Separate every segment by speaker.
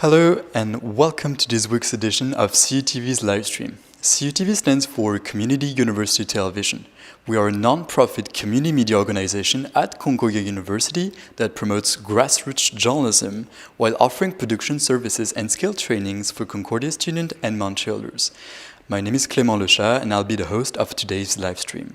Speaker 1: Hello and welcome to this week's edition of CUTV's Livestream. CUTV stands for Community University Television. We are a non-profit community media organization at Concordia University that promotes grassroots journalism while offering production services and skill trainings for Concordia students and Montrealers. My name is Clément Lechat and I'll be the host of today's livestream.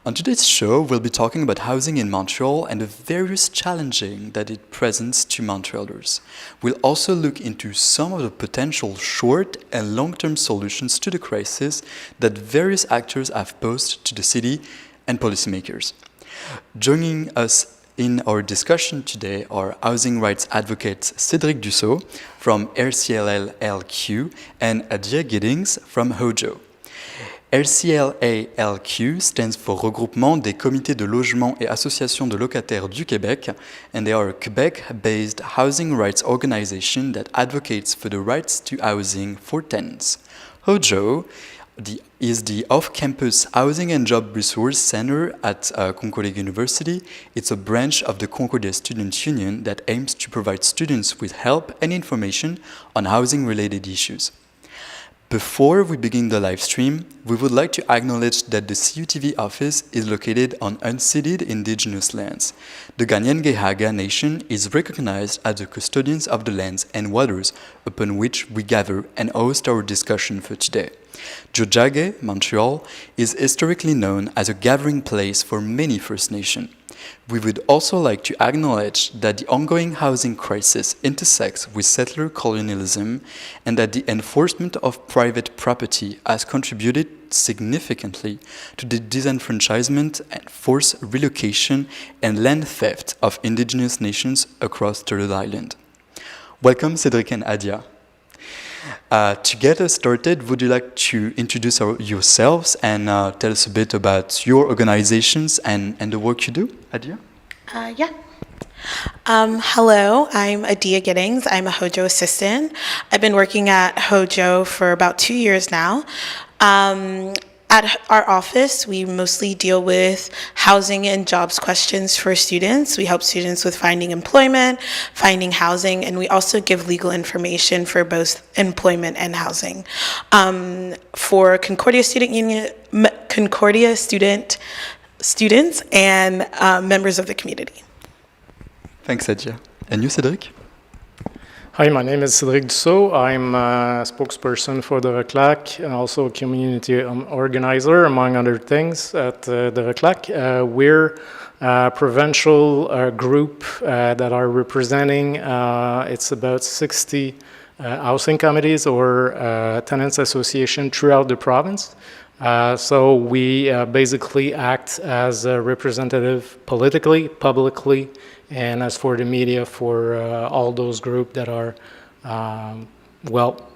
Speaker 1: On today's show, we'll be talking about housing in Montreal and the various challenges that it presents to Montrealers. We'll also look into some of the potential short and long-term solutions to the crisis that various actors have posed to the city and policymakers. Joining us in our discussion today are housing rights advocates Cedric Dussault from RCLALQ and Adia Giddings from HOJO. RCLALQ stands for Regroupement des comités de logement et associations de locataires du Québec, and they are a Quebec-based housing rights organization that advocates for the rights to housing for tenants. HOJO is the off-campus housing and job resource center at Concordia University. It's a branch of the Concordia Student Union that aims to provide students with help and information on housing-related issues. Before we begin the live stream, we would like to acknowledge that the CUTV office is located on unceded indigenous lands. The Kanien'kehá:ka Nation is recognized as the custodians of the lands and waters upon which we gather and host our discussion for today. Tiohtià:ke, Montreal, is historically known as a gathering place for many First Nations. We would also like to acknowledge that the ongoing housing crisis intersects with settler colonialism and that the enforcement of private property has contributed significantly to the disenfranchisement and forced relocation and land theft of Indigenous nations across Turtle Island. Welcome, Cedric and Adia. To get us started, would you like to introduce yourselves and tell us a bit about your organizations and the work you do, Adia?
Speaker 2: Yeah. Hello, I'm Adia Giddings. I'm a HOJO assistant. I've been working at HOJO for about 2 years now. At our office, we mostly deal with housing and jobs questions for students. We help students with finding employment, finding housing, and we also give legal information for both employment and housing. For Concordia Student Union, Concordia students and members of the community.
Speaker 1: Thanks, Adia. And you, Cedric?
Speaker 3: Hi, my name is Cedric Dussault. I'm a spokesperson for the RCLALQ and also a community organizer, among other things, at the RCLALQ. We're a provincial group that are representing, it's about 60 housing committees or tenants association throughout the province. So we basically act as a representative politically, publicly, and as for the media, for all those groups that are,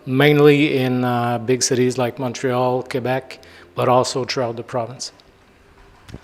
Speaker 3: mainly in big cities like Montreal, Quebec, but also throughout the province.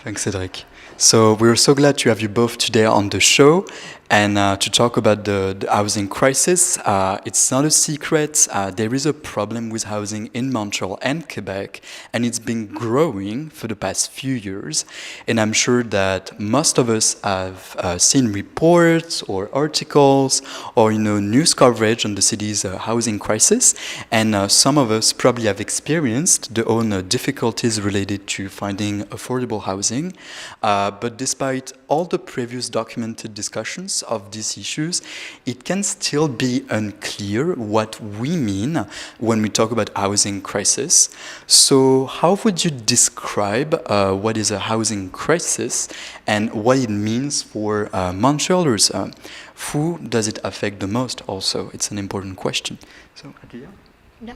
Speaker 1: Thanks, Cedric. So we're so glad to have you both today on the show and to talk about the housing crisis. It's not a secret. There is a problem with housing in Montreal and Quebec, and it's been growing for the past few years. And I'm sure that most of us have seen reports or articles or news coverage on the city's housing crisis. And some of us probably have experienced their own difficulties related to finding affordable housing. But despite all the previous documented discussions of these issues, it can still be unclear what we mean when we talk about housing crisis. So how would you describe what is a housing crisis and what it means for Montrealers? Who does it affect the most also? It's an important question. So, Adia?
Speaker 2: Yeah.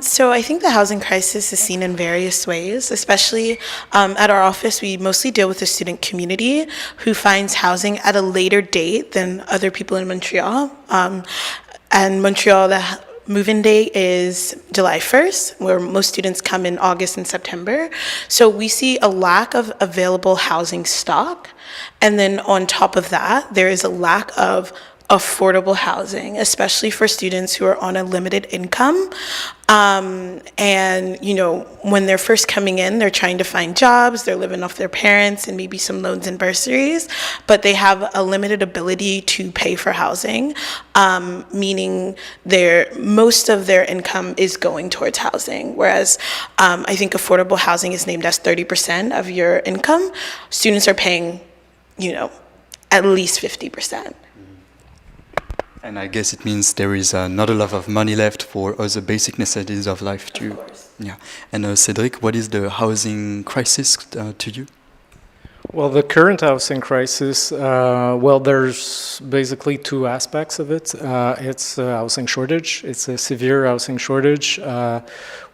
Speaker 2: So I think the housing crisis is seen in various ways, especially at our office. We mostly deal with the student community who finds housing at a later date than other people in Montreal. And Montreal, the move-in date is July 1st, where most students come in August and September. So we see a lack of available housing stock. And then on top of that, there is a lack of affordable housing, especially for students who are on a limited income. And, you know, when they're first coming in, they're trying to find jobs, they're living off their parents and maybe some loans and bursaries, but they have a limited ability to pay for housing, meaning most of their income is going towards housing. Whereas I think affordable housing is named as 30% of your income. Students are paying, you know, at least 50%.
Speaker 1: And I guess it means there is not a lot of money left for other basic necessities of life too.
Speaker 2: Of course.
Speaker 1: Yeah. And Cedric, what is the housing crisis to you?
Speaker 3: Well, the current housing crisis, well, there's basically two aspects of it. It's a housing shortage. It's a severe housing shortage.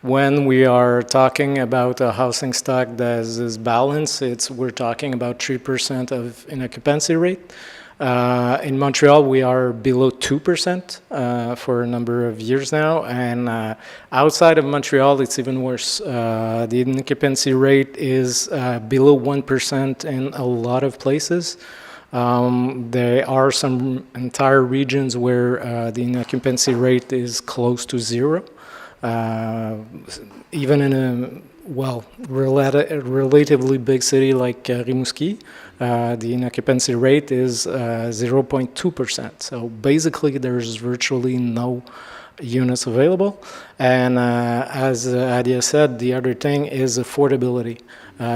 Speaker 3: When we are talking about a housing stock that is balanced, we're talking about 3% of an occupancy rate. In Montreal, we are below 2% for a number of years now, and outside of Montreal, it's even worse. The occupancy rate is below 1% in a lot of places. There are some entire regions where the occupancy rate is close to zero. Even in a relatively big city like Rimouski, the occupancy rate is 0.2%. So basically, there's virtually no units available. And as Adia said, the other thing is affordability,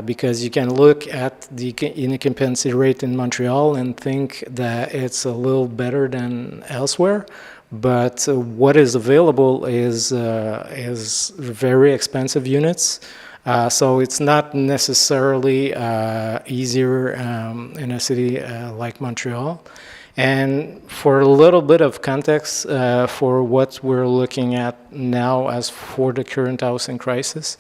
Speaker 3: because you can look at the occupancy rate in Montreal and think that it's a little better than elsewhere. But what is available is very expensive units. So it's not necessarily easier in a city like Montreal. And for a little bit of context for what we're looking at now as for the current housing crisis,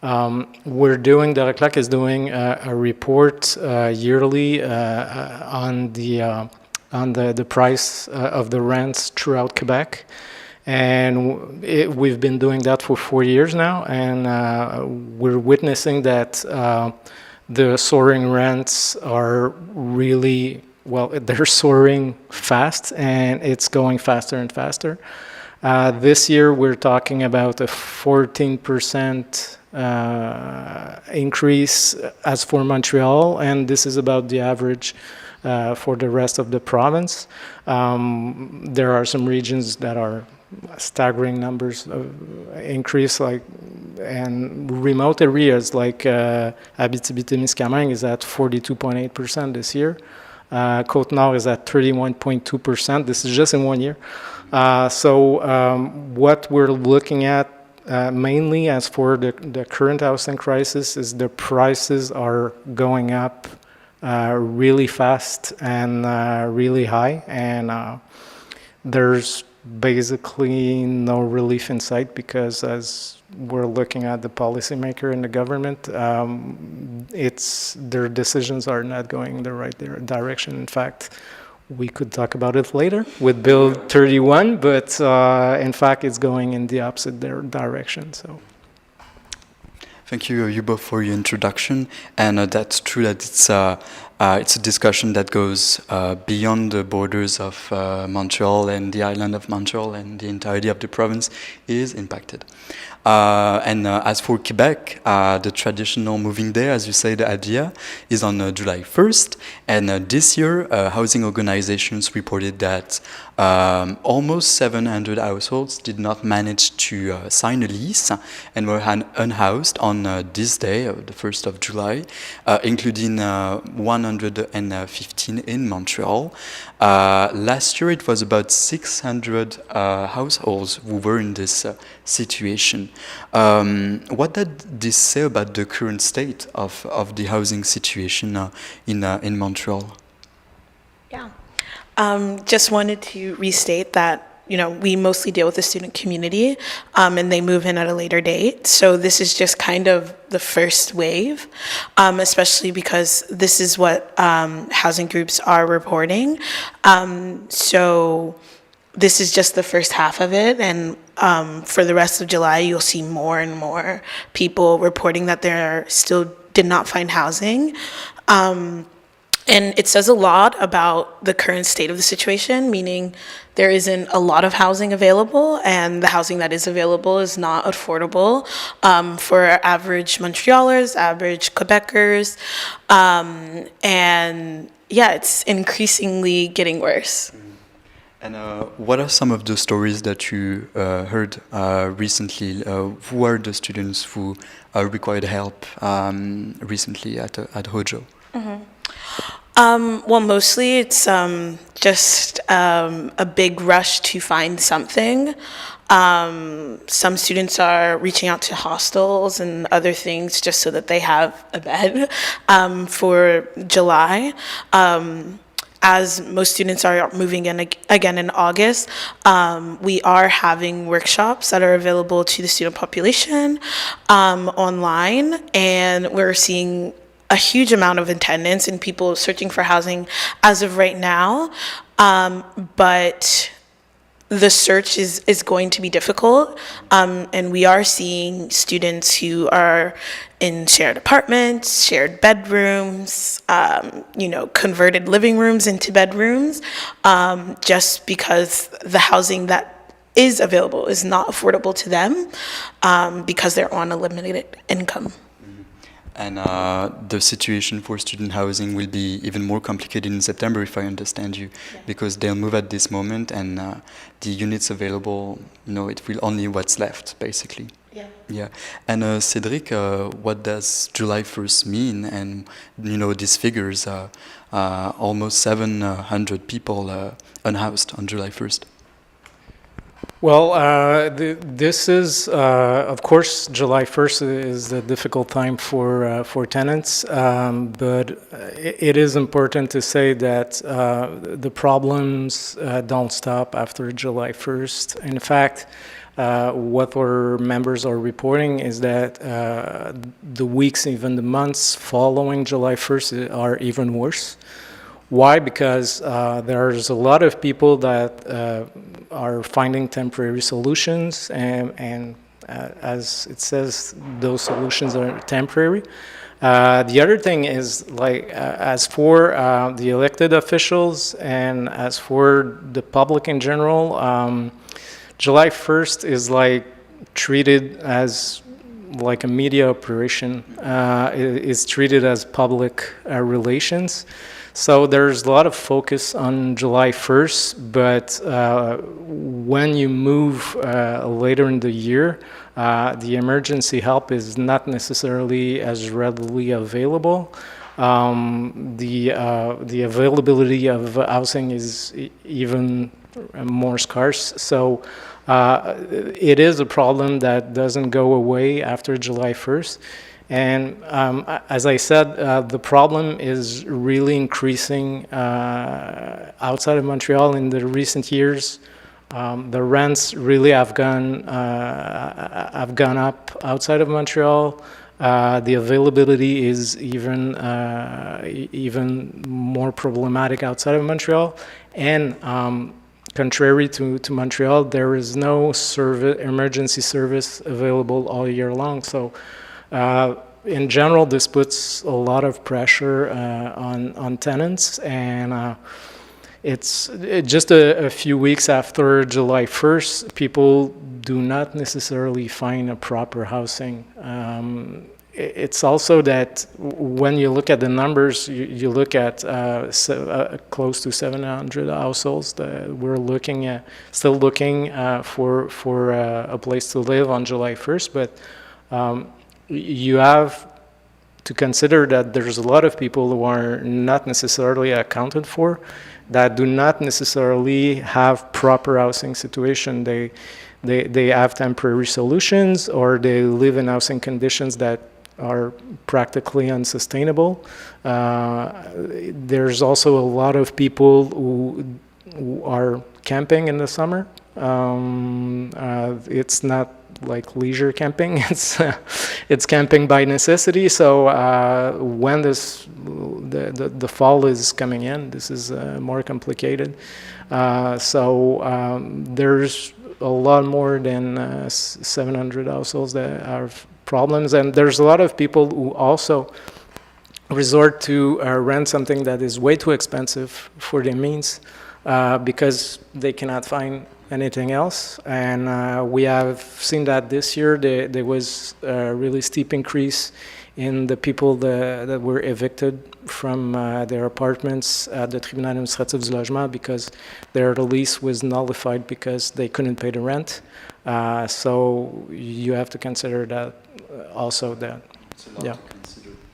Speaker 3: the RCLALQ is doing a report yearly on the price of the rents throughout Quebec. And we've been doing that for 4 years now, and we're witnessing that the soaring rents are really, well, they're soaring fast, and it's going faster and faster. This year, we're talking about a 14% increase as for Montreal, and this is about the average for the rest of the province. There are some regions that are staggering numbers of increase, and remote areas like Abitibi-Témiscamingue is at 42.8% this year. Côte-Nord is at 31.2%. This is just in 1 year. So what we're looking at mainly as for the current housing crisis is the prices are going up really fast and really high, and there's basically no relief in sight, because as we're looking at the policymaker and the government, their decisions are not going in the right direction. In fact, we could talk about it later with Bill 31, but in fact, it's going in the opposite direction. So.
Speaker 1: Thank you both for your introduction, and that's true that it's a discussion that goes beyond the borders of Montreal and the island of Montreal, and the entirety of the province is impacted. And as for Quebec, the traditional moving day, as you said, Adia, is on July 1st, and this year housing organizations reported that almost 700 households did not manage to sign a lease and were unhoused on this day, the 1st of July, including 115 in Montreal. Last year it was about 600 households who were in this situation. What did this say about the current state of the housing situation in Montreal?
Speaker 2: Yeah. Just wanted to restate that, you know, we mostly deal with the student community, and they move in at a later date. So this is just kind of the first wave, especially because this is what housing groups are reporting. So this is just the first half of it, and for the rest of July, you'll see more and more people reporting that they still did not find housing. And it says a lot about the current state of the situation, meaning there isn't a lot of housing available, and the housing that is available is not affordable for average Montrealers, average Quebecers, and yeah, it's increasingly getting worse.
Speaker 1: And what are some of the stories that you heard recently? Who are the students who required help recently at HOJO?
Speaker 2: Well, mostly it's just a big rush to find something. Some students are reaching out to hostels and other things just so that they have a bed for July. As most students are moving in again in August, we are having workshops that are available to the student population online, and we're seeing a huge amount of attendance and people searching for housing as of right now. But the search is going to be difficult, and we are seeing students who are in shared apartments, shared bedrooms, converted living rooms into bedrooms, just because the housing that is available is not affordable to them because they're on a limited income.
Speaker 1: And the situation for student housing will be even more complicated in September, if I understand you, because they'll move at this moment, and the units available, it will only what's left, basically. Yeah. And Cedric, what does July 1st mean? And these figures, almost 700 people unhoused on July 1st.
Speaker 3: Well, this is, of course, July 1st is a difficult time for tenants, but it is important to say that the problems don't stop after July 1st. In fact, what our members are reporting is that the weeks, even the months following July 1st are even worse. Why? Because there's a lot of people that are finding temporary solutions, and as it says, those solutions are temporary. The other thing is, as for the elected officials and as for the public in general, July 1st is treated as like a media operation. It's treated as public relations. So there's a lot of focus on July 1st, but when you move later in the year, the emergency help is not necessarily as readily available. The availability of housing is even more scarce. So it is a problem that doesn't go away after July 1st. And as I said, the problem is really increasing outside of Montreal in the recent years. The rents really have gone up outside of Montreal. The availability is even more problematic outside of Montreal. And contrary to Montreal, there is no emergency service available all year long. So in general, this puts a lot of pressure on tenants, and it's just a few weeks after July 1st, people do not necessarily find a proper housing. It's also that when you look at the numbers, you look at close to 700 households that we're still looking for a place to live on July 1st, but you have to consider that there's a lot of people who are not necessarily accounted for, that do not necessarily have proper housing situation. They have temporary solutions, or they live in housing conditions that are practically unsustainable. There's also a lot of people who are camping in the summer. It's not like leisure camping, it's camping by necessity. So when the fall is coming in, this is more complicated. So there's a lot more than 700 households that have problems, and there's a lot of people who also resort to rent something that is way too expensive for their means because they cannot find anything else. And we have seen that this year there was a really steep increase in the people that were evicted from their apartments at the Tribunal Administratif du Logement because their lease was nullified because they couldn't pay the rent. So you have to consider that also that. Yeah.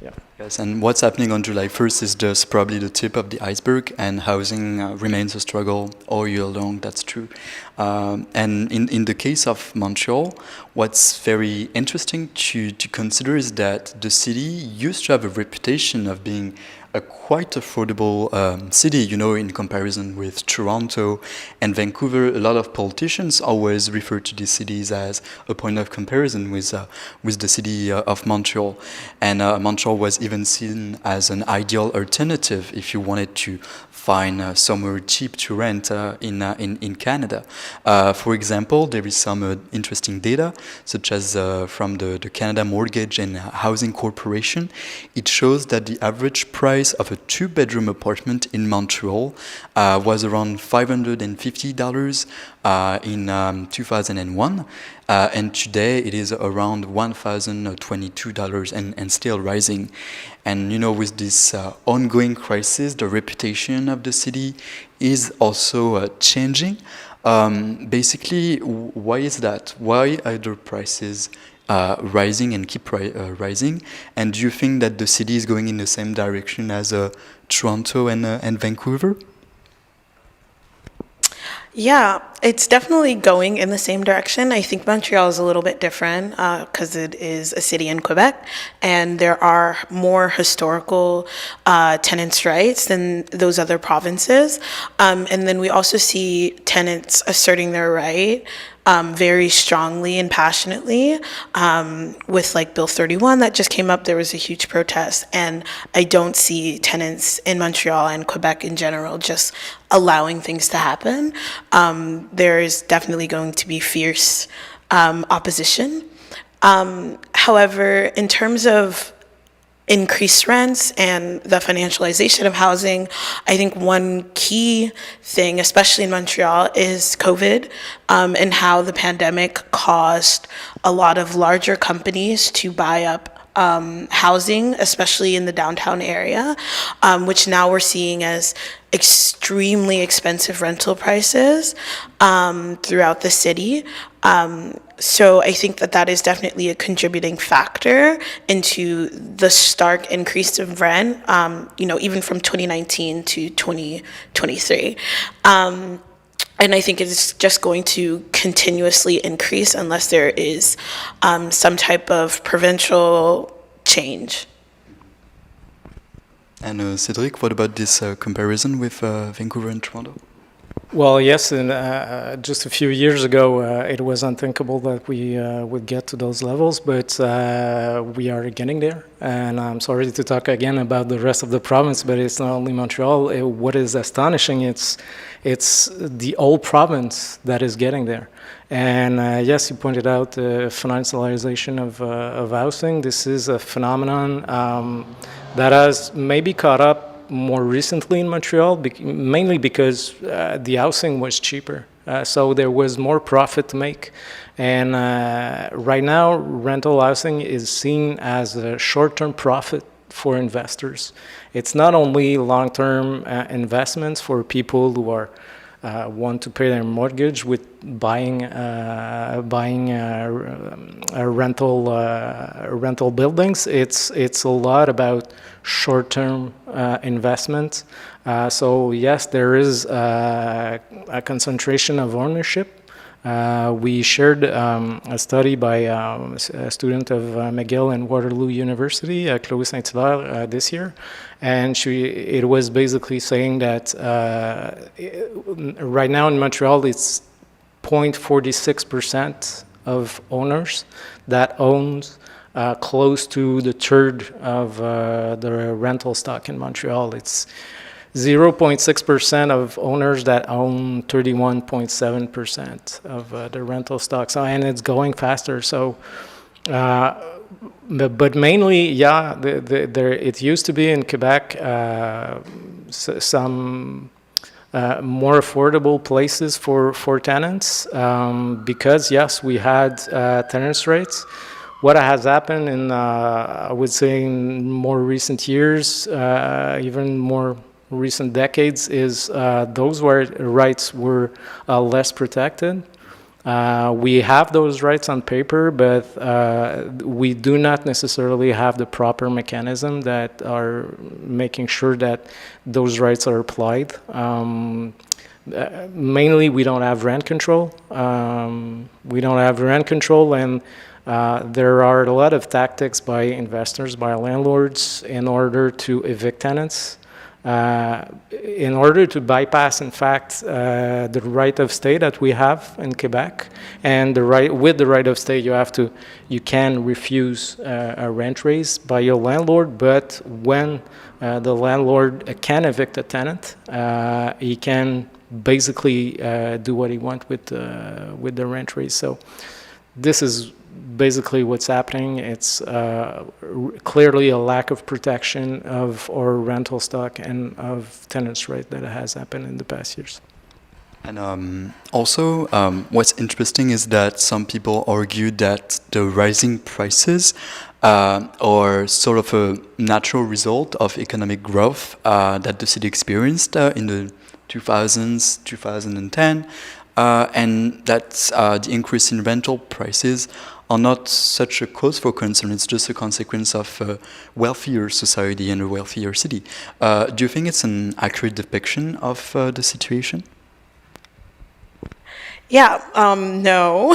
Speaker 3: Yeah.
Speaker 1: Yes, and what's happening on July 1st is just probably the tip of the iceberg, and housing remains a struggle all year long, that's true. And in the case of Montreal, what's very interesting to consider is that the city used to have a reputation of being a quite affordable city, you know, in comparison with Toronto and Vancouver. A lot of politicians always refer to these cities as a point of comparison with the city of Montreal. And Montreal was even seen as an ideal alternative if you wanted to find somewhere cheap to rent in Canada. For example, there is some interesting data, such as from the Canada Mortgage and Housing Corporation. It shows that the average price of a two-bedroom apartment in Montreal was around $550 in 2001, and today it is around $1,022 and still rising. And you know, with this ongoing crisis, the reputation of the city is also changing. Basically, why is that? Why are the prices rising and keep rising? And do you think that the city is going in the same direction as Toronto and Vancouver?
Speaker 2: Yeah, it's definitely going in the same direction. I think Montreal is a little bit different because it is a city in Quebec, and there are more historical tenants' rights than those other provinces. And then we also see tenants asserting their right very strongly and passionately. With like Bill 31 that just came up, there was a huge protest, and I don't see tenants in Montreal and Quebec in general just allowing things to happen. There is definitely going to be fierce opposition. However, in terms of increased rents and the financialization of housing, I think one key thing, especially in Montreal, is COVID and how the pandemic caused a lot of larger companies to buy up housing, especially in the downtown area, which now we're seeing as extremely expensive rental prices throughout the city. So I think that is definitely a contributing factor into the stark increase of rent, even from 2019 to 2023. And I think it's just going to continuously increase unless there is some type of provincial change.
Speaker 1: And Cedric, what about this comparison with Vancouver and Toronto?
Speaker 3: Well, yes, and just a few years ago, it was unthinkable that we would get to those levels, but we are getting there. And I'm sorry to talk again about the rest of the province, but it's not only Montreal. What is astonishing, it's the whole province that is getting there. And yes, you pointed out the financialization of housing. This is a phenomenon that has maybe caught up more recently in Montreal, mainly because the housing was cheaper. So there was more profit to make. And right now, rental housing is seen as a short-term profit for investors. It's not only long-term investments for people who are want to pay their mortgage with buying rental buildings. It's a lot about short-term investment. So yes, there is a concentration of ownership. We shared a study by a student of McGill and Waterloo University, Chloe Saint-Hilaire, this year, and it was basically saying that right now in Montreal it's 0.46% of owners that owns close to the third of the rental stock in Montreal. It's 0.6% of owners that own 31.7% of the rental stock. So, and it's going faster. So But mainly, yeah, there it used to be in Quebec some more affordable places for tenants because, yes, we had tenants rates. What has happened in, I would say, in more recent years, even more recent decades, is those rights were less protected. We have those rights on paper, but we do not necessarily have the proper mechanism that are making sure that those rights are applied. Mainly, we don't have rent control. And there are a lot of tactics by investors, by landlords, in order to evict tenants. In order to bypass, in fact, the right of stay that we have in Quebec, and with the right of stay, you can refuse a rent raise by your landlord. But when the landlord can evict a tenant, he can basically do what he wants with the rent raise. So this is basically what's happening. It's clearly a lack of protection of our rental stock and of tenants' right that has happened in the past years.
Speaker 1: And also, what's interesting is that some people argue that the rising prices are sort of a natural result of economic growth that the city experienced in the 2000s, 2010, and that the increase in rental prices are not such a cause for concern. It's just a consequence of a wealthier society and a wealthier city. Do you think it's an accurate depiction of the situation?
Speaker 2: Yeah, no.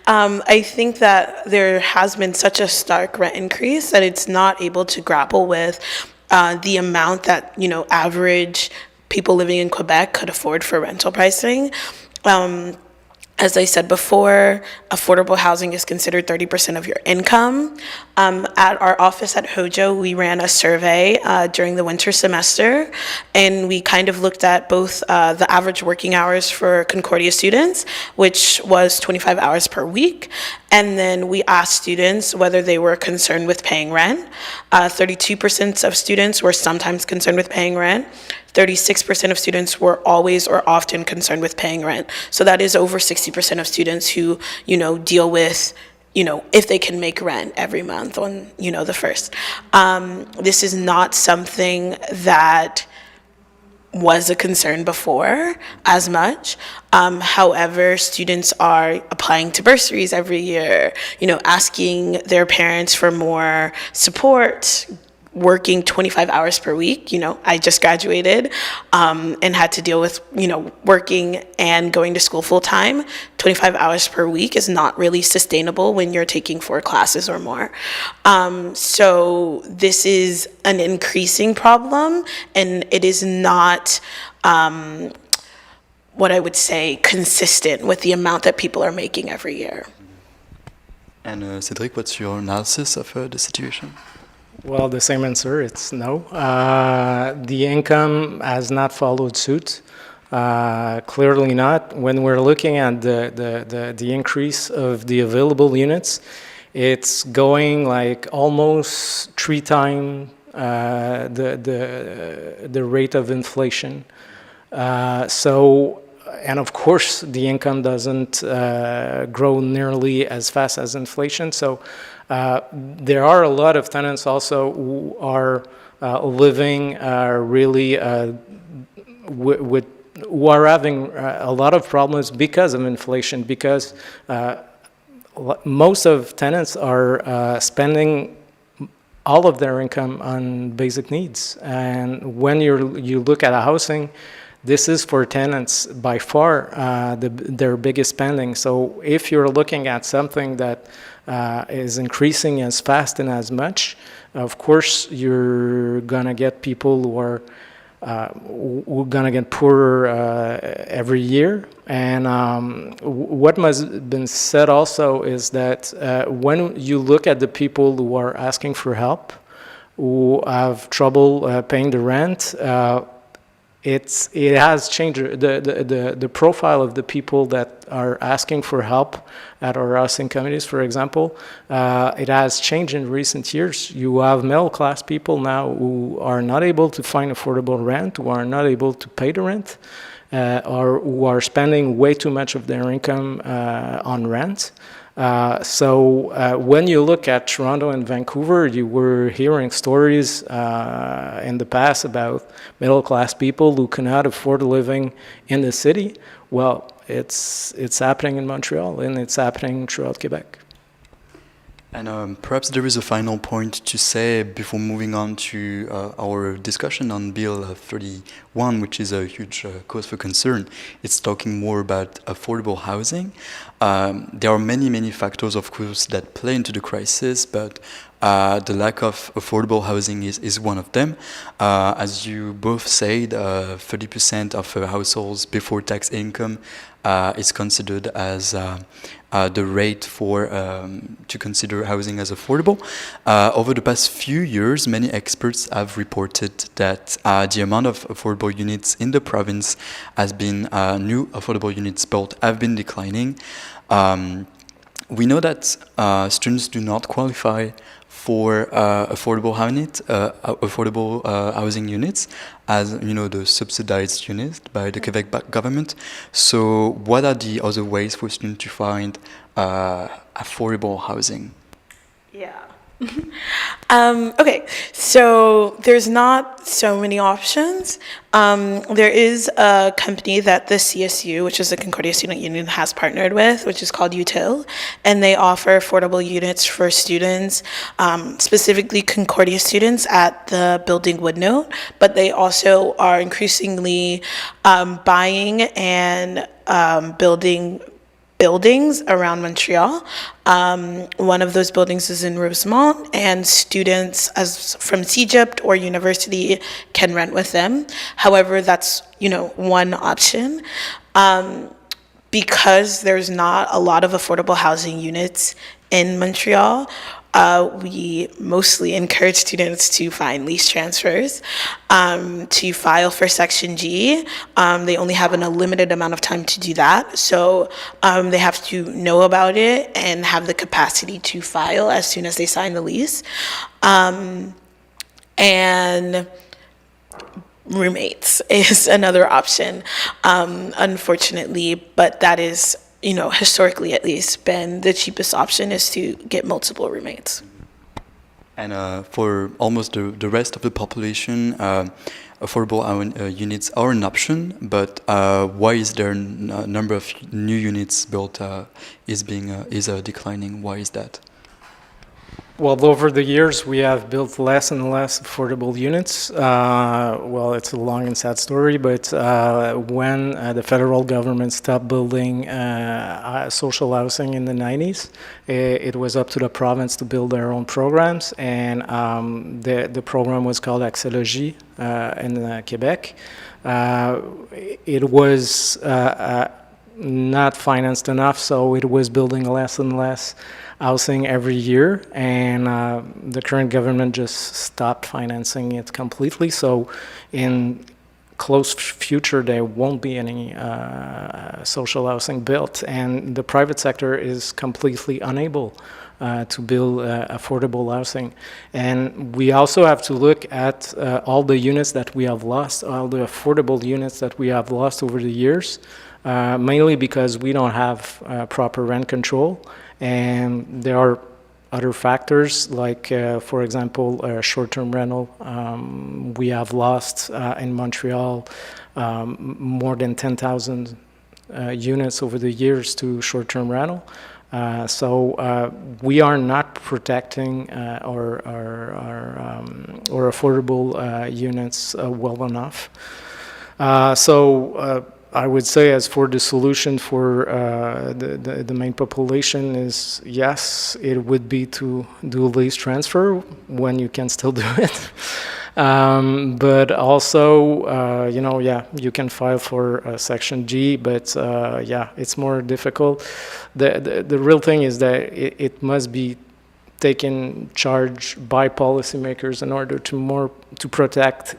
Speaker 2: I think that there has been such a stark rent increase that it's not able to grapple with the amount that, average people living in Quebec could afford for rental pricing. As I said before, affordable housing is considered 30% of your income. At our office at HOJO, we ran a survey during the winter semester, and we kind of looked at both the average working hours for Concordia students, which was 25 hours per week, and then we asked students whether they were concerned with paying rent. 32% of students were sometimes concerned with paying rent. 36% of students were always or often concerned with paying rent. So that is over 60% of students who, deal with, if they can make rent every month on, the first. This is not something that was a concern before as much. However, students are applying to bursaries every year, asking their parents for more support, working 25 hours per week. I just graduated and had to deal with, working and going to school full time. 25 hours per week is not really sustainable when you're taking 4 classes or more. So this is an increasing problem, and it is not what I would say consistent with the amount that people are making every year.
Speaker 1: And Cedric, what's your analysis of the situation?
Speaker 3: Well, the same answer, it's no. The income has not followed suit. Clearly not. When we're looking at the increase of the available units, it's going like almost 3 times the rate of inflation. And of course, the income doesn't grow nearly as fast as inflation. So there are a lot of tenants also who are living really who are having a lot of problems because of inflation, because most of tenants are spending all of their income on basic needs. And when you look at a housing, this is for tenants by far their biggest spending. So if you're looking at something that is increasing as fast and as much, of course you're gonna get people who are gonna get poorer every year. And what must have been said also is that when you look at the people who are asking for help, who have trouble paying the rent, it has changed the profile of the people that are asking for help at our housing communities, for example. It has changed in recent years. You have middle class people now who are not able to find affordable rent, who are not able to pay the rent, or who are spending way too much of their income on rent. So when you look at Toronto and Vancouver, you were hearing stories in the past about middle-class people who cannot afford living in the city. Well, it's happening in Montreal, and it's happening throughout Quebec.
Speaker 1: And perhaps there is a final point to say before moving on to our discussion on Bill 31, which is a huge cause for concern. It's talking more about affordable housing. There are many factors, of course, that play into the crisis, but the lack of affordable housing is one of them. As you both said, 30% of households before tax income is considered as the rate for to consider housing as affordable. Over the past few years, many experts have reported that the amount of affordable units in the province has been, new affordable units built have been declining. We know that students do not qualify for affordable housing units, as you know, the subsidized units by the Quebec government. So, what are the other ways for students to find affordable housing?
Speaker 2: Yeah. Okay, so there's not so many options. There is a company that the CSU, which is the Concordia Student Union, has partnered with, which is called UTIL, and they offer affordable units for students, specifically Concordia students at the building Woodnote, but they also are increasingly buying and building buildings around Montreal. One of those buildings is in Rosemont, and students from CEGEP or university can rent with them. However, that's one option. Because there's not a lot of affordable housing units in Montreal, we mostly encourage students to find lease transfers, to file for Section G. They only have a limited amount of time to do that, so they have to know about it and have the capacity to file as soon as they sign the lease. And roommates is another option, unfortunately, but that is, historically at least, been the cheapest option, is to get multiple roommates.
Speaker 1: And for almost the rest of the population, affordable units are an option, but why is there a number of new units built is declining? Why is that?
Speaker 3: Well, over the years, we have built less and less affordable units. Well, it's a long and sad story, but when the federal government stopped building social housing in the 90s, it was up to the province to build their own programs, and the program was called HOJO in Quebec. It was not financed enough, so it was building less and less housing every year, and the current government just stopped financing it completely. So in close future, there won't be any social housing built, and the private sector is completely unable to build affordable housing. And we also have to look at all the units that we have lost, all the affordable units that we have lost over the years, mainly because we don't have proper rent control. And there are other factors, like, for example, short-term rental. We have lost in Montreal more than 10,000 units over the years to short-term rental. So we are not protecting our affordable units well enough. So I would say, as for the solution for the main population, is yes, it would be to do lease transfer when you can still do it. But also, you can file for Section G, but it's more difficult. The real thing is that it must be taken charge by policymakers in order to protect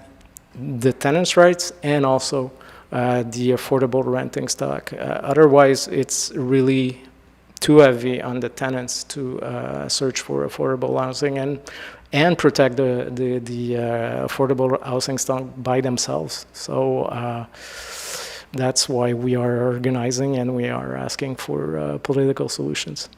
Speaker 3: the tenants' rights and also the affordable renting stock. Otherwise, it's really too heavy on the tenants to search for affordable housing and protect the affordable housing stock by themselves. So that's why we are organizing and we are asking for political solutions.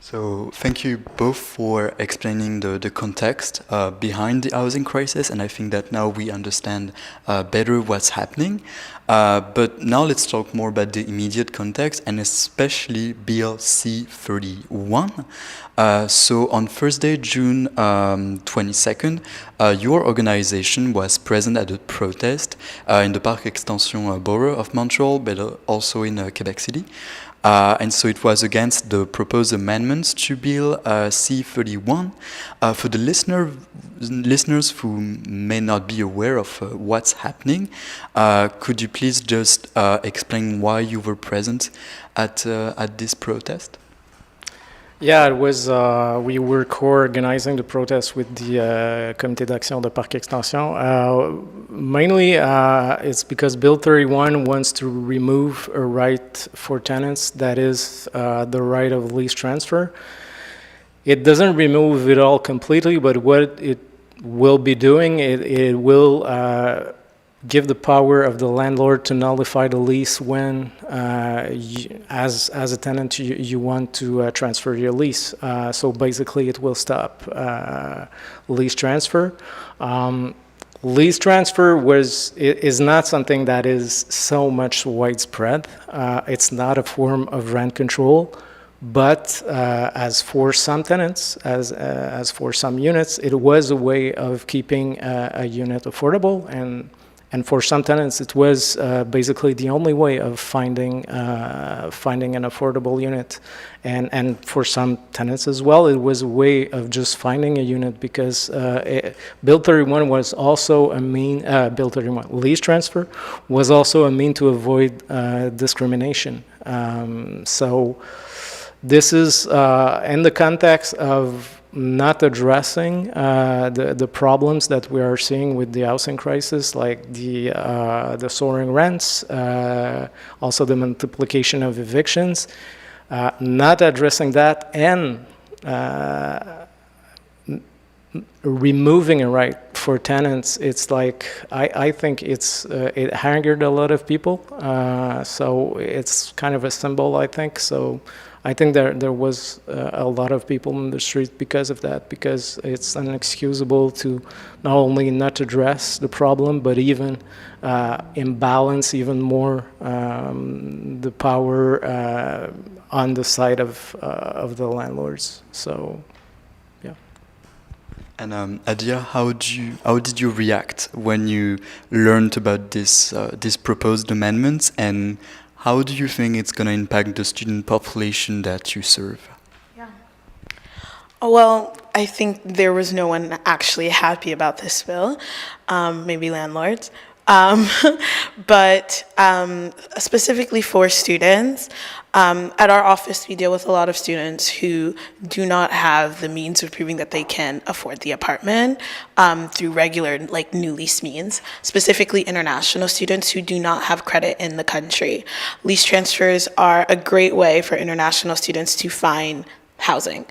Speaker 1: So thank you both for explaining the context behind the housing crisis, and I think that now we understand better what's happening. But now let's talk more about the immediate context, and especially Bill C-31. So on Thursday, June 22nd, your organization was present at a protest in the Parc Extension borough of Montreal, but also in Quebec City. And so it was against the proposed amendments to Bill C-31. For the listeners who may not be aware of what's happening, could you please just explain why you were present at this protest?
Speaker 3: Yeah, it was. We were co-organizing the protest with the Comité d'Action de Parc Extension. Mainly, it's because Bill 31 wants to remove a right for tenants, that is the right of lease transfer. It doesn't remove it all completely, but what it will be doing, it will give the power of the landlord to nullify the lease when, as a tenant, you want to transfer your lease. So basically, it will stop lease transfer. Lease transfer is not something that is so much widespread. It's not a form of rent control. But as for some tenants, as for some units, it was a way of keeping a unit affordable, and for some tenants, it was basically the only way of finding an affordable unit. And for some tenants as well, it was a way of just finding a unit, because Bill 31 was also a mean, Bill 31, lease transfer, was also a mean to avoid discrimination. So this is in the context of not addressing the problems that we are seeing with the housing crisis, like the soaring rents, also the multiplication of evictions, not addressing that, and removing a right for tenants. It's like, I think it angered a lot of people, so it's kind of a symbol, I think. So I think there was a lot of people in the street because of that, because it's inexcusable to not only not address the problem, but even imbalance even more the power on the side of the landlords. So, yeah.
Speaker 1: And Adia, how did you react when you learned about this proposed amendments, and how do you think it's going to impact the student population that you serve?
Speaker 2: Yeah. Well, I think there was no one actually happy about this bill, maybe landlords. But specifically for students, at our office, we deal with a lot of students who do not have the means of proving that they can afford the apartment through regular, like, new lease means, specifically international students who do not have credit in the country. Lease transfers are a great way for international students to find housing.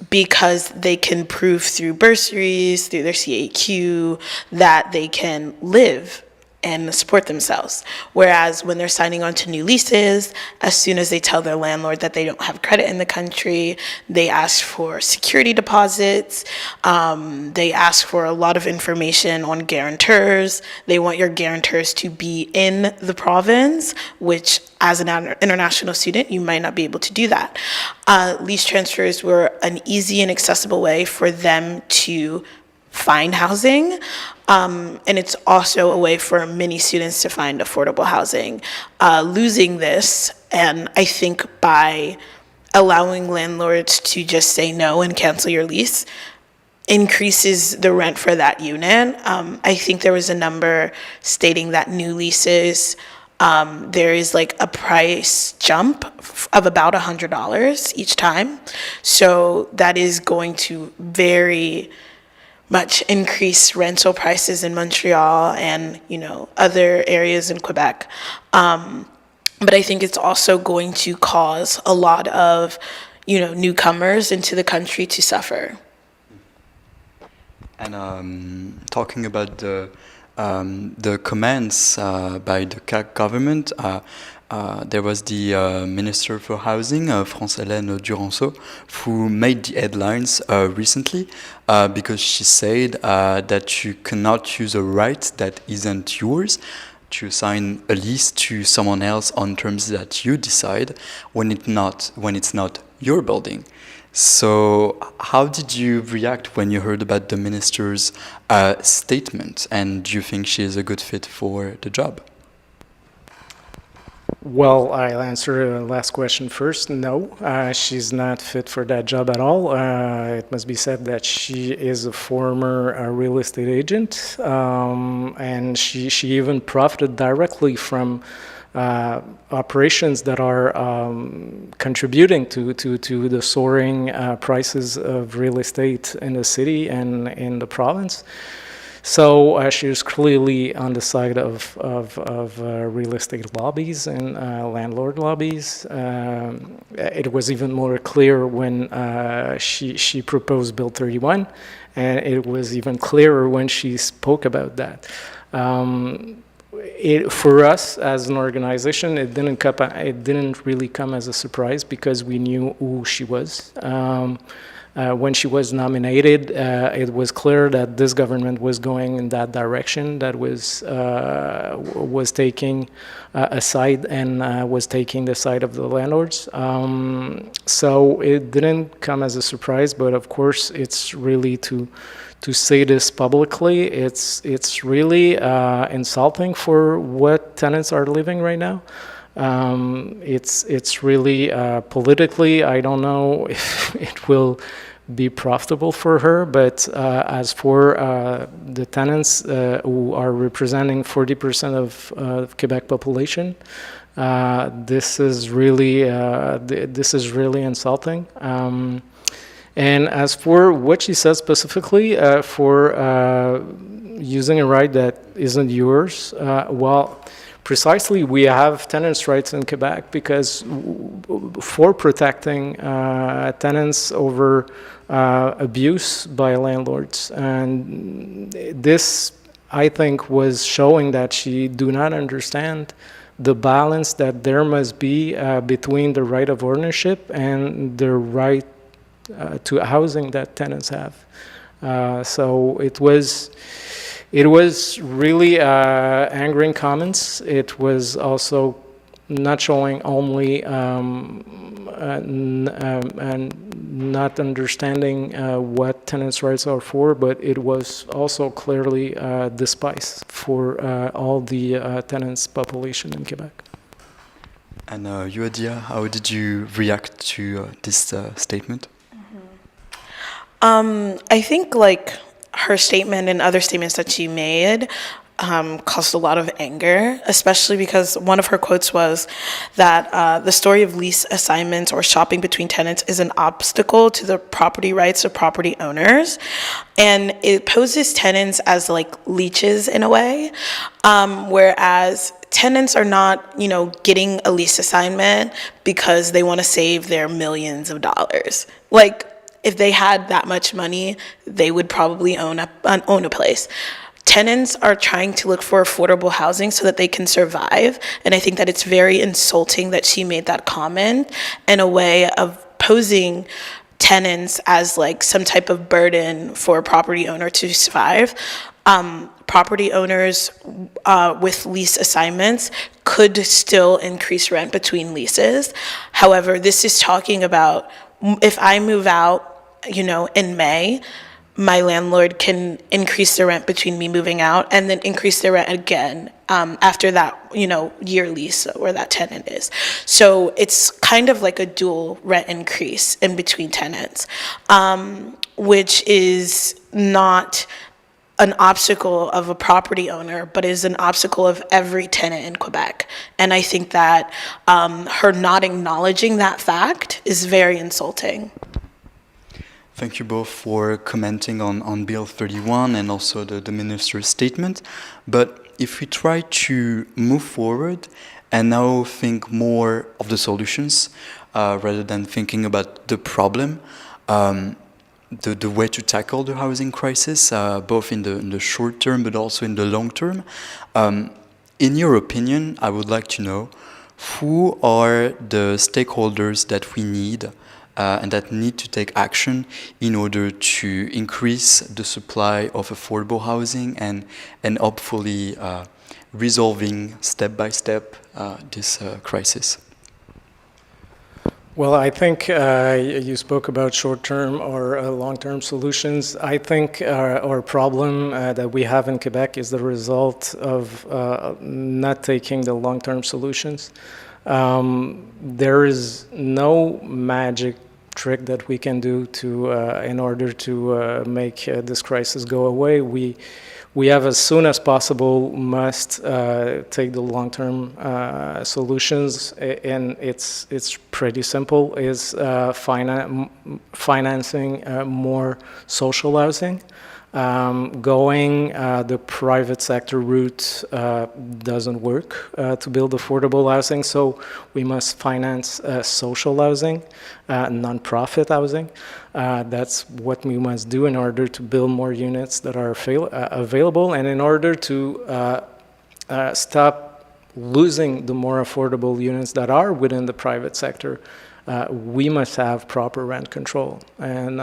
Speaker 2: Because they can prove through bursaries, through their CAQ, that they can live and support themselves. Whereas when they're signing on to new leases, as soon as they tell their landlord that they don't have credit in the country, they ask for security deposits, they ask for a lot of information on guarantors. They want your guarantors to be in the province, which as an international student, you might not be able to do that. Lease transfers were an easy and accessible way for them to find housing, and it's also a way for many students to find affordable housing. Losing this, and I think by allowing landlords to just say no and cancel your lease, increases the rent for that unit. I think there was a number stating that new leases, there is like a price jump of about $100 each time. So that is going to very much increase rental prices in Montreal and, other areas in Quebec. But I think it's also going to cause a lot of, newcomers into the country to suffer.
Speaker 1: And talking about the comments by the CAQ government, there was the Minister for Housing, France-Hélène Duranceau, who made the headlines recently because she said that you cannot use a right that isn't yours to sign a lease to someone else on terms that you decide when it's not your building. So how did you react when you heard about the minister's statement, and do you think she is a good fit for the job?
Speaker 3: Well, I'll answer the last question first. No, she's not fit for that job at all. It must be said that she is a former real estate agent, and she even profited directly from operations that are contributing to the soaring prices of real estate in the city and in the province. So she was clearly on the side of real estate lobbies and landlord lobbies. It was even more clear when she proposed Bill 31, and it was even clearer when she spoke about that. For us as an organization, it didn't really come as a surprise because we knew who she was. When she was nominated, it was clear that this government was going in that direction, that was taking a side and was taking the side of the landlords. So it didn't come as a surprise, but of course, it's really to say this publicly, it's really insulting for what tenants are living right now. It's really politically, I don't know if it will be profitable for her, but as for the tenants who are representing 40% of Quebec population, this is really insulting. And as for what she said specifically for using a right that isn't yours, well, precisely, we have tenants' rights in Quebec because for protecting tenants over abuse by landlords. And this, I think, was showing that she do not understand the balance that there must be between the right of ownership and the right to housing that tenants have. So it was really angering comments. It was also not showing only and not understanding what tenants' rights are for, but it was also clearly despise for all the tenants' population in Quebec.
Speaker 1: And you, Adia, how did you react to this statement?
Speaker 2: I think her statement and other statements that she made caused a lot of anger, especially because one of her quotes was that the story of lease assignments or shopping between tenants is an obstacle to the property rights of property owners. And it poses tenants as leeches in a way, whereas tenants are not, getting a lease assignment because they want to save their millions of dollars. If they had that much money, they would probably own a place. Tenants are trying to look for affordable housing so that they can survive. And I think that it's very insulting that she made that comment in a way of posing tenants as some type of burden for a property owner to survive. Property owners with lease assignments could still increase rent between leases. However, this is talking about if I move out, in May, my landlord can increase the rent between me moving out and then increase the rent again after that, year lease where that tenant is. So it's kind of like a dual rent increase in between tenants, which is not an obstacle of a property owner, but is an obstacle of every tenant in Quebec. And I think that her not acknowledging that fact is very insulting.
Speaker 1: Thank you both for commenting on Bill 31 and also the minister's statement. But if we try to move forward and now think more of the solutions rather than thinking about the problem, the way to tackle the housing crisis, both in the short term but also in the long term, in your opinion, I would like to know who are the stakeholders that we need and that need to take action in order to increase the supply of affordable housing and hopefully resolving step by step this crisis.
Speaker 3: Well, I think you spoke about short-term or long-term solutions. I think our problem that we have in Quebec is the result of not taking the long-term solutions. There is no magic trick that we can do to in order to make this crisis go away. We have, as soon as possible, must take the long-term solutions, and it's pretty simple. Is financing more social housing. Going the private sector route doesn't work to build affordable housing, so we must finance social housing, non-profit housing. That's what we must do in order to build more units that are available, and in order to stop losing the more affordable units that are within the private sector. We must have proper rent control, and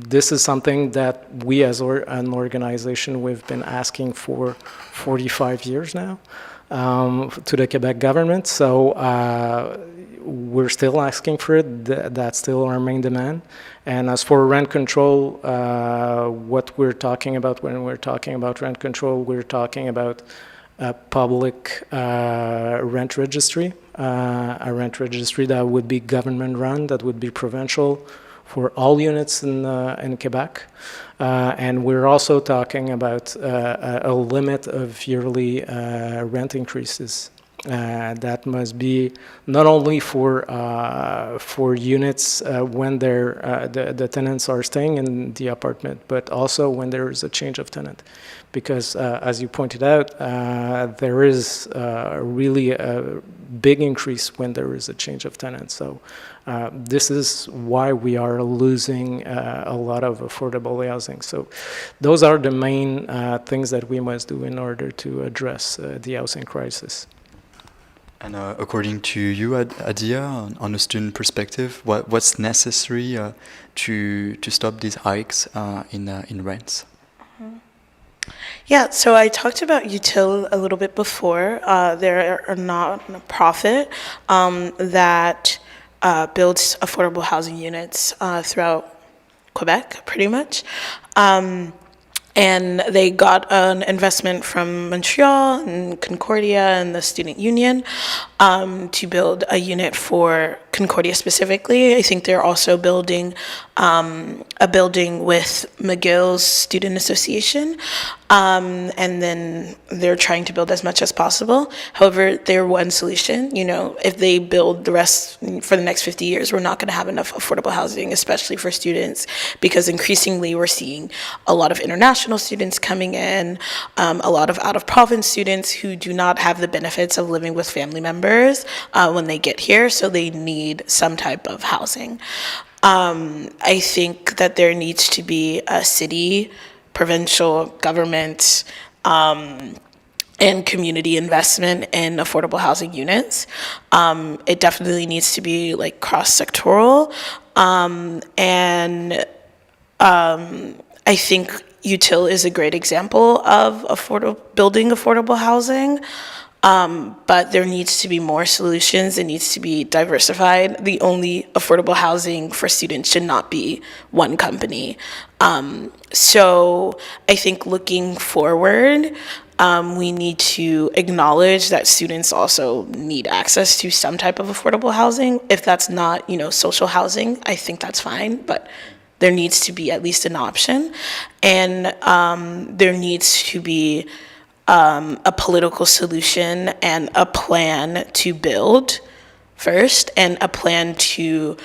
Speaker 3: this is something that we as an organization, we've been asking for 45 years now to the Quebec government, so we're still asking for it. That's still our main demand. And as for rent control, what we're talking about when we're talking about rent control, we're talking about a public rent registry, a rent registry that would be government-run, that would be provincial for all units in Quebec. And we're also talking about a limit of yearly rent increases. That must be not only for units when the tenants are staying in the apartment, but also when there is a change of tenant. Because as you pointed out, there is really a big increase when there is a change of tenant. So this is why we are losing a lot of affordable housing. So those are the main things that we must do in order to address the housing crisis.
Speaker 1: And according to you, Adia, on a student perspective, what's necessary to stop these hikes in rents?
Speaker 2: Yeah, so I talked about Util a little bit before. They're a non-profit that builds affordable housing units throughout Quebec, pretty much. And they got an investment from Montreal and Concordia and the Student Union to build a unit for Concordia specifically. I think they're also building a building with McGill's Student Association. And then they're trying to build as much as possible. However, their one solution, if they build the rest for the next 50 years, we're not going to have enough affordable housing, especially for students, because increasingly we're seeing a lot of international students coming in, a lot of out-of-province students who do not have the benefits of living with family members when they get here, so they need some type of housing. I think that there needs to be a city, provincial government, and community investment in affordable housing units. It definitely needs to be like cross-sectoral, and I think Util is a great example of building affordable housing. But there needs to be more solutions. It needs to be diversified. The only affordable housing for students should not be one company. So I think looking forward, we need to acknowledge that students also need access to some type of affordable housing. If that's not, social housing, I think that's fine, but there needs to be at least an option. And there needs to be a political solution and a plan to build first, and a plan to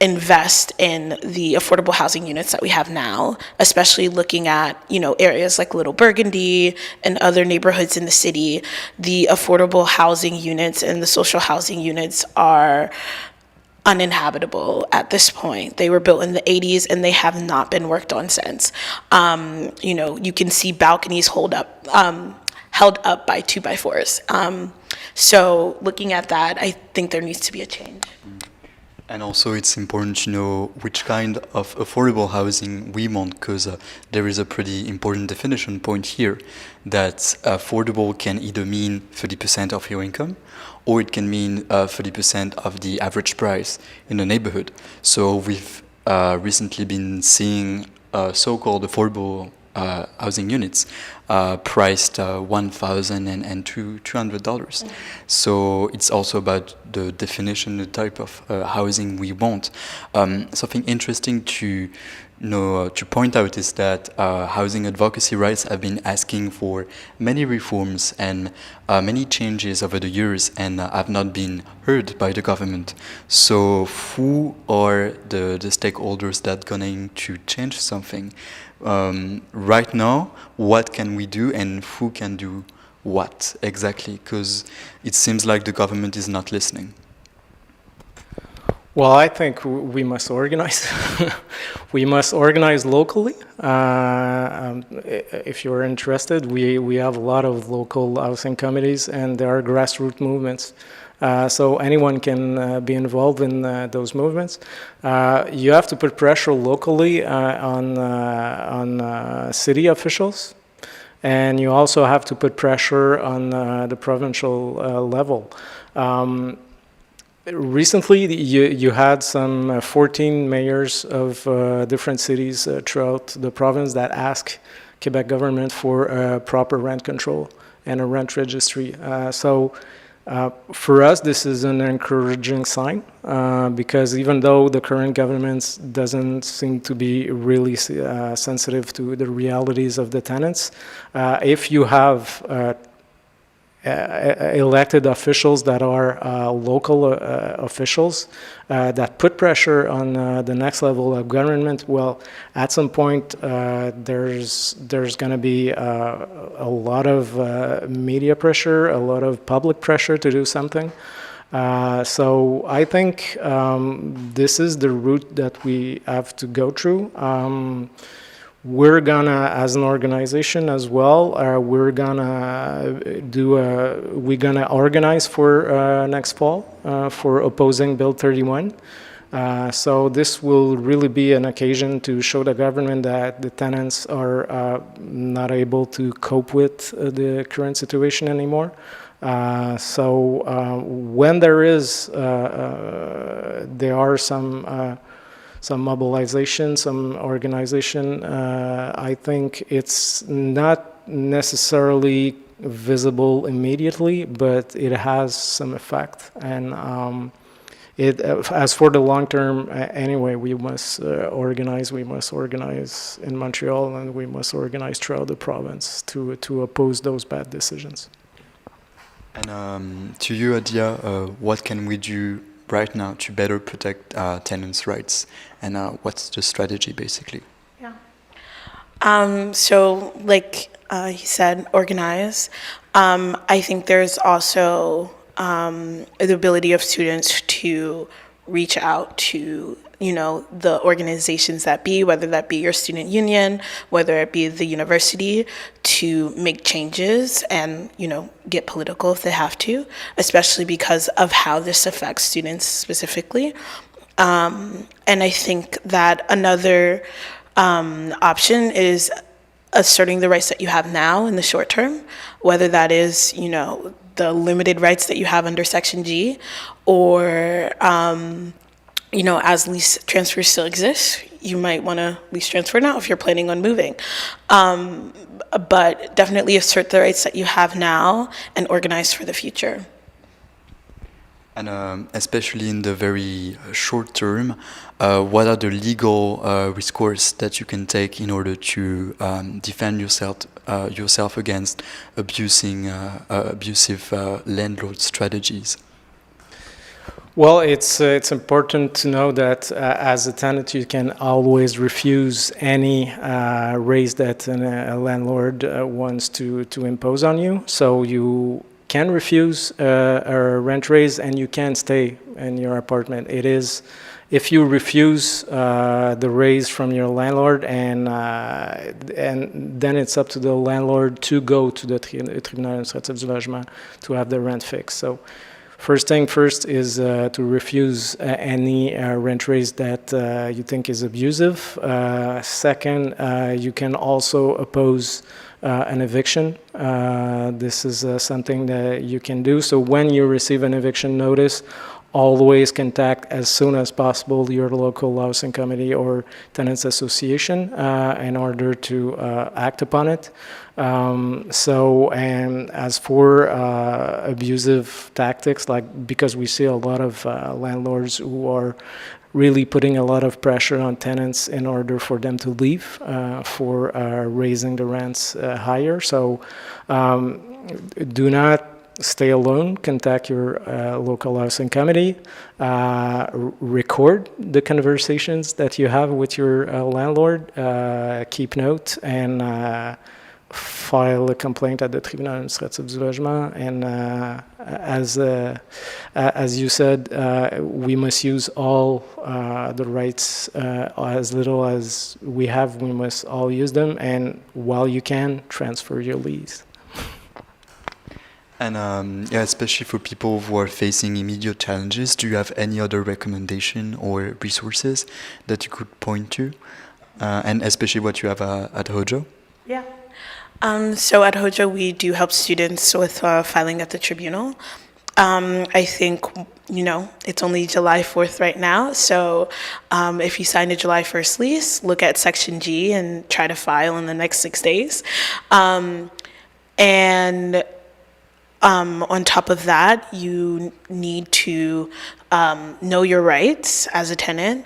Speaker 2: invest in the affordable housing units that we have now, especially looking at, areas like Little Burgundy and other neighborhoods in the city. The affordable housing units and the social housing units are uninhabitable at this point. They were built in the 80s and they have not been worked on since. You can see balconies held up by 2x4s. So looking at that, I think there needs to be a change.
Speaker 1: And also it's important to know which kind of affordable housing we want, because there is a pretty important definition point here that affordable can either mean 30% of your income, or it can mean 30% of the average price in a neighborhood. So we've recently been seeing so-called affordable housing units priced $1,000 and $200. So it's also about the definition, the type of housing we want. Something interesting to point out is that housing advocacy rights have been asking for many reforms and many changes over the years and have not been heard by the government. So who are the stakeholders that are going to change something? Right now, what can we do and who can do what exactly? Because it seems like the government is not listening.
Speaker 3: Well, I think we must organize. We must organize locally. If you're interested, we have a lot of local housing committees and there are grassroots movements. So anyone can be involved in those movements. You have to put pressure locally on city officials, and you also have to put pressure on the provincial level. Recently, you had some 14 mayors of different cities throughout the province that asked Quebec government for proper rent control and a rent registry. For us, this is an encouraging sign because even though the current government doesn't seem to be really sensitive to the realities of the tenants, if you have elected officials that are local officials that put pressure on the next level of government, well, at some point there's going to be a lot of media pressure, a lot of public pressure to do something. So I think this is the route that we have to go through. We're gonna, as an organization as well, we're gonna organize for next fall for opposing Bill 31. So this will really be an occasion to show the government that the tenants are not able to cope with the current situation anymore. When there are some mobilization, some organization, I think it's not necessarily visible immediately, but it has some effect. And as for the long term, anyway, we must organize. We must organize in Montreal, and we must organize throughout the province to oppose those bad decisions.
Speaker 1: And to you, Adia, what can we do right now to better protect tenants' rights, and what's the strategy basically?
Speaker 2: Yeah. So like he said, organize. I think there's also the ability of students to reach out to the organizations that be, whether that be your student union, whether it be the university, to make changes and, get political if they have to, especially because of how this affects students specifically. And I think that another option is asserting the rights that you have now in the short term, whether that is, the limited rights that you have under Section G, or as lease transfer still exists, you might want to lease transfer now if you're planning on moving. But definitely assert the rights that you have now and organize for the future.
Speaker 1: And especially in the very short term, what are the legal recourse that you can take in order to defend yourself against abusive landlord strategies?
Speaker 3: Well, it's important to know that as a tenant, you can always refuse any raise that a landlord wants to impose on you. So you can refuse a rent raise, and you can stay in your apartment. It is if you refuse the raise from your landlord, and then it's up to the landlord to go to the tribunal administratif du logement to have the rent fixed. So. First thing first is to refuse any rent raise that you think is abusive. Second, you can also oppose an eviction. This is something that you can do. So when you receive an eviction notice, always contact as soon as possible your local housing committee or tenants association in order to act upon it. And as for abusive tactics, because we see a lot of landlords who are really putting a lot of pressure on tenants in order for them to leave for raising the rents higher. So do not stay alone, contact your local housing committee, record the conversations that you have with your landlord, keep note, and file a complaint at the tribunal administratif du logement. And as you said, we must use all the rights, as little as we have, we must all use them, and while you can, transfer your lease.
Speaker 1: And especially for people who are facing immediate challenges, do you have any other recommendation or resources that you could point to? And especially what you have at HOJO?
Speaker 2: Yeah. So at HOJO, we do help students with filing at the tribunal. I think, it's only July 4th right now. So if you sign a July 1st lease, look at Section G and try to file in the next 6 days. On top of that, you need to know your rights as a tenant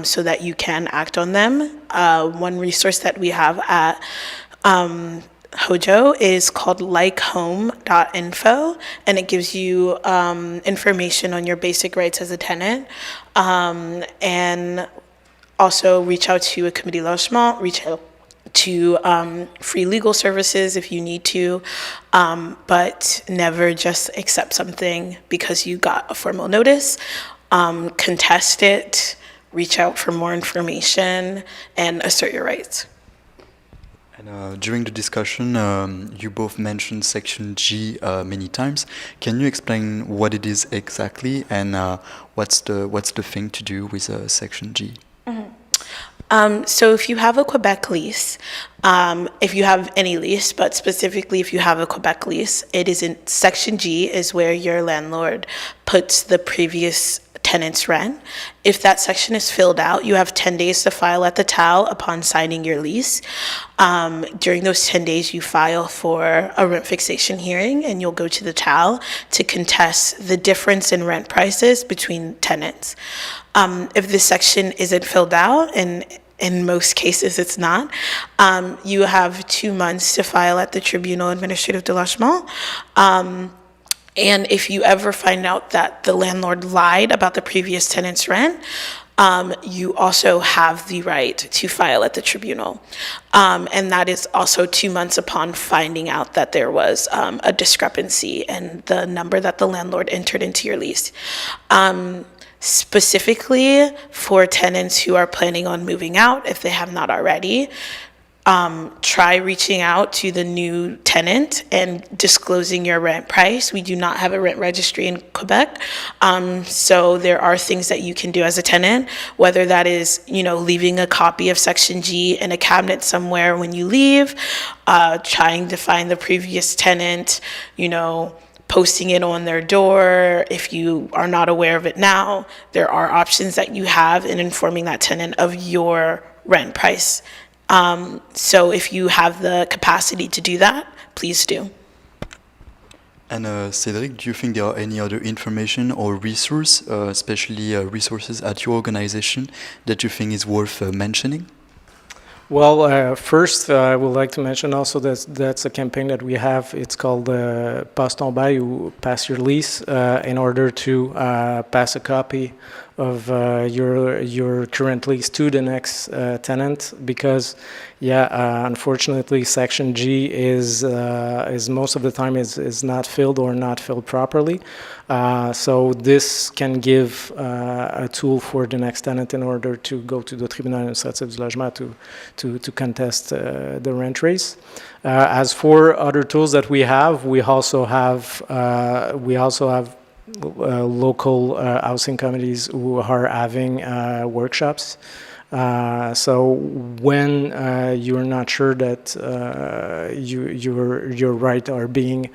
Speaker 2: so that you can act on them. One resource that we have at HOJO is called likehome.info, and it gives you information on your basic rights as a tenant. And also reach out to a committee logement, reach out to free legal services if you need to, but never just accept something because you got a formal notice. Contest it, reach out for more information, and assert your rights.
Speaker 1: And during the discussion, you both mentioned Section G many times. Can you explain what it is exactly, and what's the thing to do with Section G?
Speaker 2: Mm-hmm. So if you have a Quebec lease, if you have any lease, but specifically if you have a Quebec lease, it is in Section G is where your landlord puts the previous tenant's rent. If that section is filled out, you have 10 days to file at the TAL upon signing your lease. During those 10 days, you file for a rent fixation hearing, and you'll go to the TAL to contest the difference in rent prices between tenants. If this section isn't filled out, and in most cases it's not, you have 2 months to file at the Tribunal Administratif du Logement. And if you ever find out that the landlord lied about the previous tenant's rent, you also have the right to file at the tribunal. And that is also 2 months upon finding out that there was a discrepancy in the number that the landlord entered into your lease. Specifically for tenants who are planning on moving out, if they have not already, try reaching out to the new tenant and disclosing your rent price. We do not have a rent registry in Quebec, so there are things that you can do as a tenant, whether that is, leaving a copy of Section G in a cabinet somewhere when you leave, trying to find the previous tenant, posting it on their door. If you are not aware of it now, there are options that you have in informing that tenant of your rent price. So if you have the capacity to do that, please do.
Speaker 1: And Cedric, do you think there are any other information or resource, especially resources at your organization, that you think is worth mentioning?
Speaker 3: Well, first, I would like to mention also that that's a campaign that we have. It's called Passe ton bail ou Pass Your Lease, in order to pass a copy of your current lease to the next tenant, because unfortunately Section G is most of the time is not filled or not filled properly. So this can give a tool for the next tenant in order to go to the Tribunal administratif du logement to contest the rent raise. As for other tools that we also have local housing committees who are having workshops. So when you're not sure that your rights are being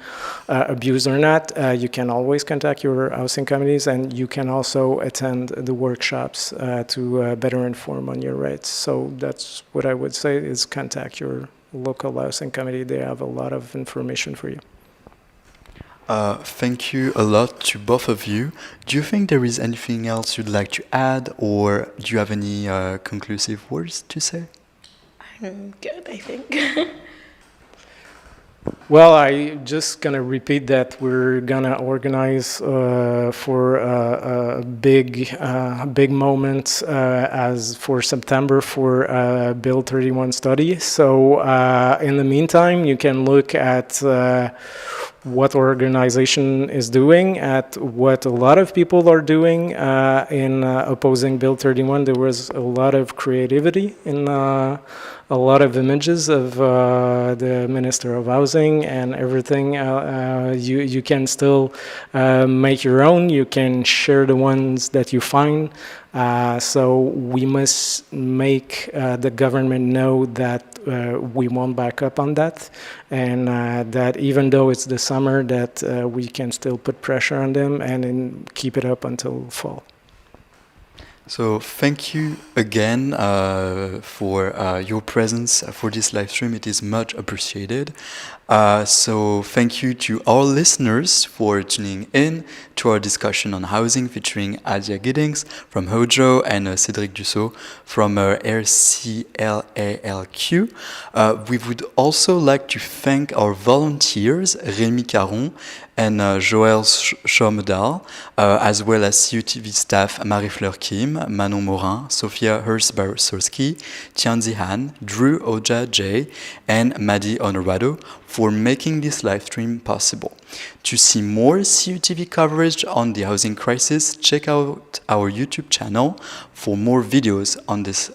Speaker 3: abused or not, you can always contact your housing committees, and you can also attend the workshops to better inform on your rights. So that's what I would say, is contact your local housing committee. They have a lot of information for you.
Speaker 1: Thank you a lot to both of you. Do you think there is anything else you'd like to add, or do you have any conclusive words to say?
Speaker 2: I'm good, I think.
Speaker 3: Well, I just gonna repeat that we're gonna organize for a big moment as for September for Bill 31 study. So in the meantime, you can look at what organization is doing, at what a lot of people are doing in opposing Bill 31. There was a lot of creativity in a lot of images of the Minister of Housing and everything. You can still make your own. You can share the ones that you find. So we must make the government know that we won't back up on that, and that even though it's the summer, that we can still put pressure on them and keep it up until fall.
Speaker 1: So thank you again for your presence for this live stream. It is much appreciated. So thank you to all listeners for tuning in to our discussion on housing, featuring Adia Giddings from HOJO and Cedric Dussault from RCLALQ. We would also like to thank our volunteers, Rémi Caron and Joël Chomedal, as well as CUTV staff Marie-Fleur Kim, Manon Morin, Sophia Hurst-Basorski, Tianzi Han, Drew Oja J, and Madi Honorado for making this live stream possible. To see more CUTV coverage on the housing crisis, check out our YouTube channel for more videos on this